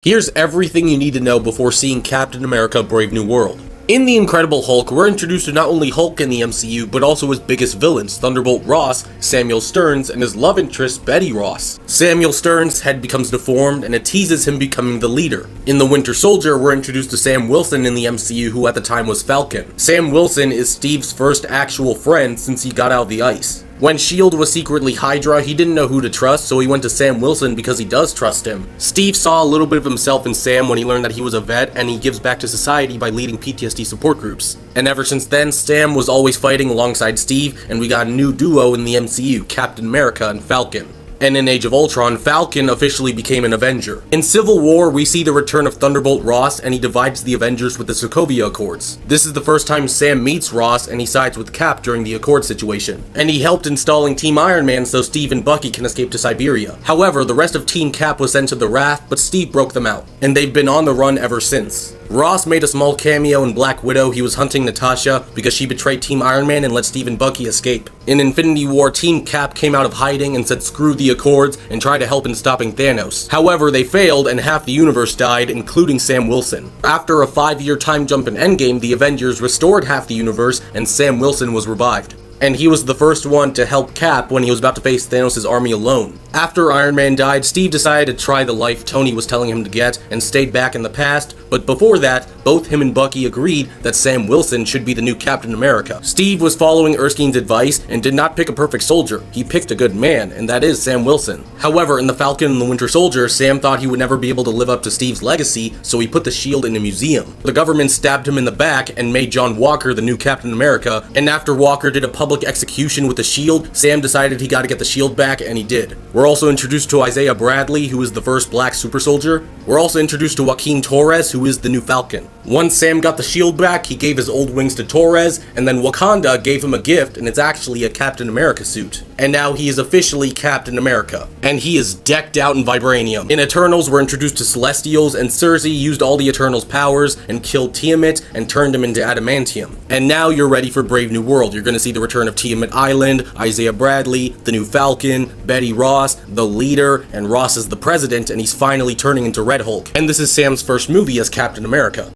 Here's everything you need to know before seeing Captain America: Brave New World. In The Incredible Hulk, we're introduced to not only Hulk in the MCU, but also his biggest villains, Thunderbolt Ross, Samuel Stearns, and his love interest, Betty Ross. Samuel Stearns' head becomes deformed, and it teases him becoming the leader. In The Winter Soldier, we're introduced to Sam Wilson in the MCU, who at the time was Falcon. Sam Wilson is Steve's first actual friend since he got out of the ice. When S.H.I.E.L.D. was secretly Hydra, he didn't know who to trust, so he went to Sam Wilson because he does trust him. Steve saw a little bit of himself in Sam when he learned that he was a vet, and he gives back to society by leading PTSD support groups. And ever since then, Sam was always fighting alongside Steve, and we got a new duo in the MCU, Captain America and Falcon. And in Age of Ultron, Falcon officially became an Avenger. In Civil War, we see the return of Thunderbolt Ross, and he divides the Avengers with the Sokovia Accords. This is the first time Sam meets Ross, and he sides with Cap during the Accord situation. And he helped installing Team Iron Man so Steve and Bucky can escape to Siberia. However, the rest of Team Cap was sent to the Raft, but Steve broke them out. And they've been on the run ever since. Ross made a small cameo in Black Widow. He was hunting Natasha because she betrayed Team Iron Man and let Steve and Bucky escape. In Infinity War, Team Cap came out of hiding and said screw the Accords and tried to help in stopping Thanos. However, they failed and half the universe died, including Sam Wilson. After a 5-year time jump in Endgame, the Avengers restored half the universe and Sam Wilson was revived. And he was the first one to help Cap when he was about to face Thanos' army alone. After Iron Man died, Steve decided to try the life Tony was telling him to get and stayed back in the past, but before that, both him and Bucky agreed that Sam Wilson should be the new Captain America. Steve was following Erskine's advice and did not pick a perfect soldier. He picked a good man, and that is Sam Wilson. However, in The Falcon and the Winter Soldier, Sam thought he would never be able to live up to Steve's legacy, so he put the shield in a museum. The government stabbed him in the back and made John Walker the new Captain America, and after Walker did a public execution with the shield, Sam decided he got to get the shield back, and he did. We're also introduced to Isaiah Bradley, who is the first black super soldier. We're also introduced to Joaquin Torres, who is the new Falcon. Once Sam got the shield back, he gave his old wings to Torres, and then Wakanda gave him a gift, and it's actually a Captain America suit. And now he is officially Captain America. And he is decked out in vibranium. In Eternals, we're introduced to Celestials, and Sersi used all the Eternals' powers and killed Tiamat and turned him into adamantium. And now you're ready for Brave New World. You're gonna see the return of Tiamat Island, Isaiah Bradley, the new Falcon, Betty Ross, the leader, and Ross is the president, and he's finally turning into Red Hulk. And this is Sam's first movie as Captain America.